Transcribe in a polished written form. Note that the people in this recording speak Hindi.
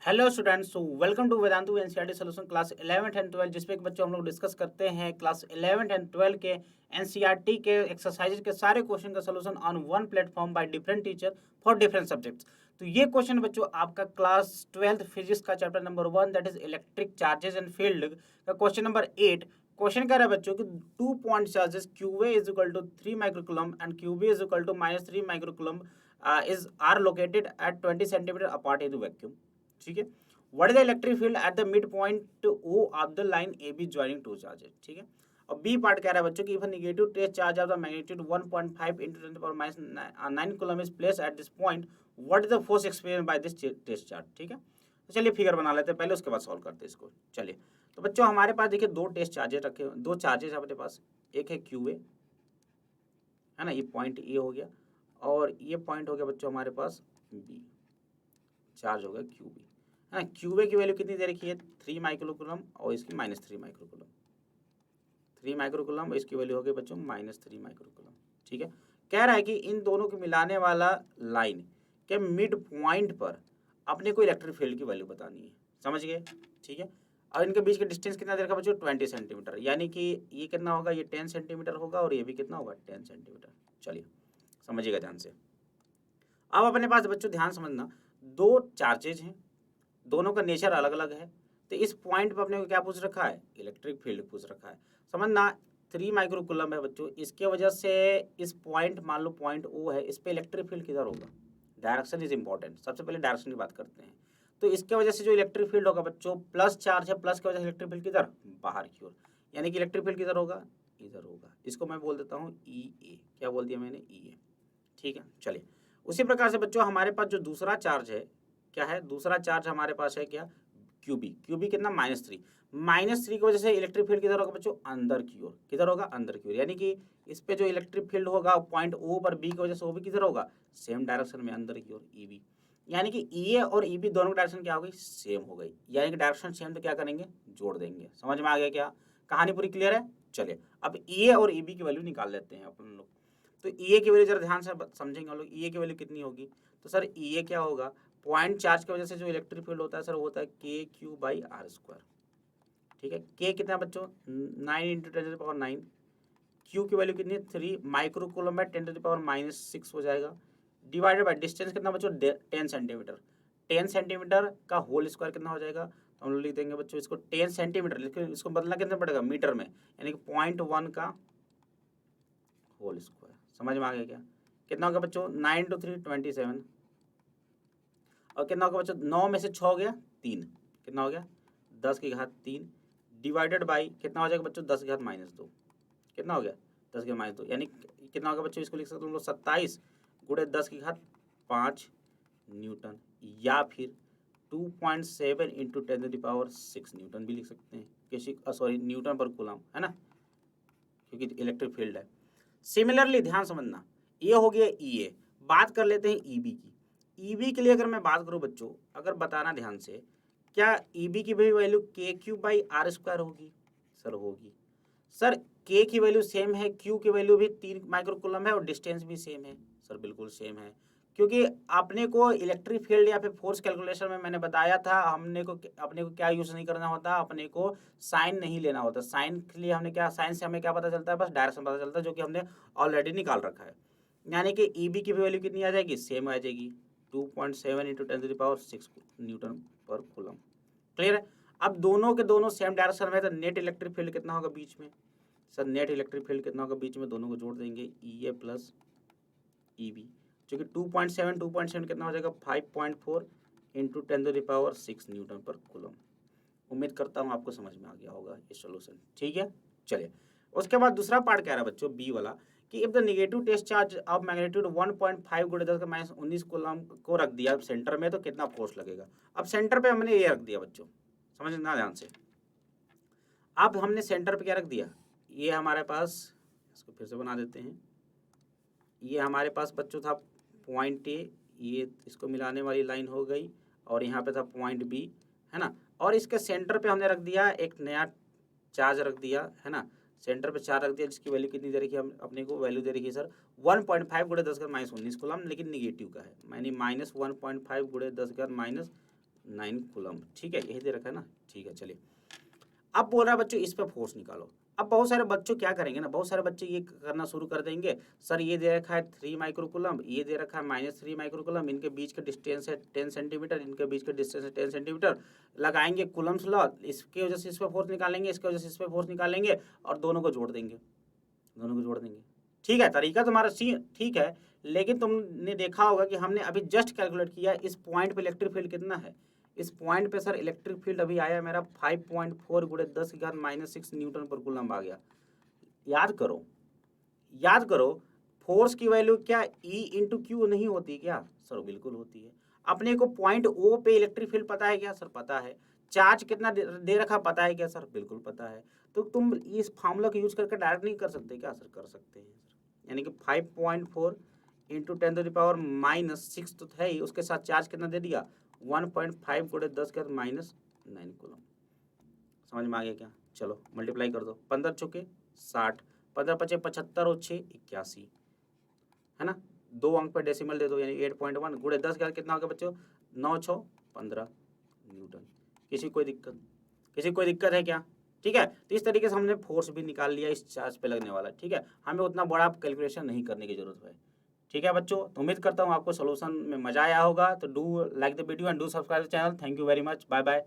Hello students, welcome to Vedantu NCERT solution class 11th and 12 जिसपे कि बच्चों हम लोग डिस्कस करते हैं क्लास 11th एंड 12 के एनसीईआरटी के एक्सरसाइजेज के सारे क्वेश्चन का solution on one platform by different teacher for different subjects. तो ये क्वेश्चन बच्चों आपका क्लास 12th फिजिक्स का chapter number 1 that is electric charges and field का क्वेश्चन नंबर 8। क्वेश्चन कह रहा है बच्चों कि 2 point charges QA is equal to 3 microcoulomb and QB is equal to -3 microcoulomb is are located at 20 centimetre apart in vacuum. ठीक है, what is the electric field at the midpoint O of the line AB joining two charges। ठीक है, और बी पार्ट कह रहा है बच्चों कि if a negative test charge of the magnitude 1.5 into 10 to the power minus 9 coulomb is placed at this point, what is the force experienced by this test charge। ठीक है, तो चलिए फिगर बना लेते हैं पहले, उसके बाद सॉल्व करते हैं इसको। चलिए, तो बच्चों हमारे पास देखिए दो टेस्ट चार्जेस रखे, दो चार्जेस अपने पास, एक है QA है ना, ये पॉइंट ए हो गया, और ये पॉइंट हो गया बच्चों हमारे पास बी, चार्ज हो गया QB है। QA की वैल्यू कितनी दे रखी है 3 माइक्रोकूलम और इसकी -3 माइक्रोकूलम, 3 माइक्रोकूलम, इसकी वैल्यू हो गई बच्चों -3 माइक्रोकूलम। ठीक है, कह रहा है कि इन दोनों को मिलाने वाला लाइन के मिड पॉइंट पर अपने को इलेक्ट्रिक फील्ड की वैल्यू बतानी है। समझ गए? ठीक है, और इनके बीच का डिस्टेंस कितना दे रखा बच्चों 20 सेंटीमीटर, यानी कि ये कितना होगा, ये 10 सेंटीमीटर होगा और ये भी कितना होगा 10 सेंटीमीटर। चलिए समझिएगा ध्यान से। अब अपने पास बच्चों ध्यान समझना, दो चार्जेज हैं, दोनों का नेचर अलग अलग है, तो इस पॉइंट पर अपने को क्या पूछ रखा है, इलेक्ट्रिक फील्ड पूछ रखा है। समझना 3 माइक्रोकूलम है बच्चों, इसके वजह से इस पॉइंट, मान लो पॉइंट O है, इस पे इलेक्ट्रिक फील्ड किधर होगा, डायरेक्शन इज इंपॉर्टेंट, सबसे पहले डायरेक्शन की बात करते हैं। तो इसके वजह से जो इलेक्ट्रिक फील्ड होगा बच्चों, प्लस चार्ज है, प्लस की वजह से इलेक्ट्रिक फील्ड किधर, बाहर की ओर, यानी कि इलेक्ट्रिक फील्ड किधर होगा, इधर होगा। इसको मैं बोल देता हूँ EA। क्या बोल दिया मैंने, EA। ठीक है, चलिए उसी प्रकार से बच्चों हमारे पास जो दूसरा चार्ज है, क्या है, दूसरा चार्ज हमारे पास है क्या, QB कितना -3, -3 की वजह से इलेक्ट्रिक फील्ड किधर होगा बच्चों, अंदर की ओर, किधर होगा, अंदर की ओर, यानी कि इस पे जो इलेक्ट्रिक फील्ड होगा पॉइंट O पर B की वजह से वो भी किधर होगा, सेम डायरेक्शन में, अंदर की ओर, EB। यानी कि EA और EB दोनों की डायरेक्शन क्या हो गई, सेम हो गई, यानी कि डायरेक्शन सेम तो क्या करेंगे, जोड़ देंगे। समझ में आ गया क्या, कहानी पूरी क्लियर है। चलिए अब EA और EB की वैल्यू निकाल लेते हैं अपन लोग। तो EA की वैल्यू जरा ध्यान से समझेंगे हम लोग, EA की वैल्यू कितनी होगी, तो सर EA क्या होगा, पॉइंट चार्ज की वजह से जो इलेक्ट्रिक फील्ड होता है सर, वो होता है KQ/R²। ठीक है, K कितना है बच्चों, 9 × 10⁻⁹, Q की वैल्यू कितनी है 3 माइक्रोकूलम बाय 10⁻⁻6 हो जाएगा, डिवाइडेड बाय डिस्टेंस कितना बच्चों 10 सेंटीमीटर, 10 सेंटीमीटर का होल स्क्वायर कितना हो जाएगा, तो हम लोग लिख देंगे बच्चों इसको 10 सेंटीमीटर, लेकिन इसको बदलना कितना पड़ेगा, मीटर में, यानी कि 0.1 का होल स्क्वायर। समझ में आ गया क्या, कितना होगा बच्चों, 9 × 3 27, और कितना होगा बच्चों, 9 में से 6 हो गया 3, कितना हो गया 10⁻3, डिवाइडेड बाई कितना हो जाएगा बच्चों 10⁻−2, कितना हो गया 10⁻−2, यानी कितना होगा बच्चों, इसको लिख सकते हो हम लोग 27 × 10⁵ न्यूटन, या फिर 2.7 × 10⁻6 न्यूटन भी लिख सकते हैं, किसी सॉरी न्यूटन पर कूलम, है ना, क्योंकि इलेक्ट्रिक फील्ड है। सिमिलरली ध्यान समझना, ये हो गया EA। बात कर लेते हैं EB की। EB के लिए अगर मैं बात करूं बच्चों, अगर बताना ध्यान से, क्या EB की भी वैल्यू KQ/R² होगी, सर होगी। सर K की वैल्यू सेम है, Q की वैल्यू भी 3 माइक्रोकूलम है और डिस्टेंस भी सेम है, सर बिल्कुल सेम है, क्योंकि अपने को इलेक्ट्रिक फील्ड या फिर फोर्स कैलकुलेशन में मैंने बताया था, अपने को क्या यूज नहीं करना होता, अपने को साइन नहीं लेना होता। साइन के लिए हमने क्या, साइन से हमें क्या पता चलता है, बस डायरेक्शन पता चलता है, जो कि हमने ऑलरेडी निकाल रखा है। यानी कि EB की भी वैल्यू कितनी आ जाएगी, सेम आ जाएगी, 2.7 × 10⁻6 न्यूटन पर कूलम। क्लियर है। अब दोनों के दोनों सेम डायरेक्शन में, तो नेट इलेक्ट्रिक फील्ड कितना होगा बीच में, सर नेट इलेक्ट्रिक फील्ड कितना होगा बीच में, दोनों को जोड़ देंगे EA + EB, जो कि 2.7 कितना हो जाएगा 5.4 × 10⁻6 न्यूटन पर कूलम। उम्मीद करता हूँ आपको समझ में आ गया होगा ये सॉल्यूशन। ठीक है, चलिए उसके बाद दूसरा पार्ट कह रहा है बच्चों B वाला, कि if the negative test charge of magnitude 1.5 × 10⁻19 coulomb को रख दिया सेंटर में, तो कितना फोर्स लगेगा। अब सेंटर पे हमने ये रख दिया बच्चों, समझना ध्यान से। अब हमने सेंटर पे क्या रख दिया, ये हमारे पास, इसको फिर से बना देते हैं, ये हमारे पास बच्चों था पॉइंट A, ये इसको मिलाने वाली लाइन हो गई, और यहाँ पे था पॉइंट B, है ना, और इसके सेंटर पे हमने रख दिया एक नया चार्ज रख दिया, है ना, सेंटर पे चार्ज रख दिया, जिसकी वैल्यू कितनी दे रखी है, हम अपने को वैल्यू दे रखी है सर 1.5 × 10⁻19 कूलम, लेकिन निगेटिव का है, मैंने -1.5 × 10⁻19 9 कूलम, ठीक है, यही दे रखा है ना, ठीक है। चलिए अब बोल रहा है बच्चों इस पे फोर्स निकालो। अब बहुत सारे बच्चों क्या करेंगे ना, बहुत सारे बच्चे ये करना शुरू कर देंगे, सर ये दे रखा है 3 माइक्रोकूलम, ये दे रखा है -3 माइक्रोकूलम, इनके बीच का डिस्टेंस है 10 सेंटीमीटर, इनके बीच का डिस्टेंस है 10 सेंटीमीटर, लगाएंगे कूलम्स लॉ, इसकी वजह से इस पे फोर्स निकालेंगे, इसकी वजह से इस पे फोर्स निकालेंगे और दोनों को जोड़ देंगे, दोनों को जोड़ देंगे। ठीक है, तरीका तुम्हारा सी ठीक है, लेकिन तुमने देखा होगा कि हमने अभी जस्ट कैलकुलेट किया इस पॉइंट पे इलेक्ट्रिक फील्ड कितना है। इस पॉइंट पे सर इलेक्ट्रिक फील्ड अभी आया मेरा 5.4 गुणे 10⁻⁻6 न्यूटन पर कूलम आ गया। याद करो, याद करो, फोर्स की वैल्यू क्या E इंटू क्यू नहीं होती क्या सर? बिल्कुल होती है। अपने को पॉइंट O पे इलेक्ट्रिक फील्ड पता है क्या सर? पता है। चार्ज कितना दे रखा पता है क्या सर? बिल्कुल पता है। तो तुम इस फार्मूला का यूज करके डायरेक्ट नहीं कर सकते क्या सर? कर सकते हैं सर। यानी कि 5.4 इंटू 10⁻⁻6 तो है ही, उसके साथ चार्ज कितना दे दिया 1.5 गुणे 10⁻⁹ कूलम। समझ में आ गया क्या? चलो मल्टीप्लाई कर दो, 15 चौके 60, 15 पचे 75 और 6 81, है ना। 2 अंक पर डेसिमल दे दो, यानी 8.1 गुणे 10 का कितना होगा बच्चों? 9 6 15 न्यूटन। किसी कोई दिक्कत, किसी कोई दिक्कत है क्या? ठीक है, तो इस तरीके से हमने फोर्स भी निकाल लिया इस चार्ज पे लगने वाला। ठीक है, हमें उतना बड़ा कैलकुलेशन नहीं करने की जरूरत है। ठीक है बच्चों, तो उम्मीद करता हूँ आपको सोल्यूशन में मजा आया होगा। तो do like the video and do subscribe the channel. Thank you very much, bye bye.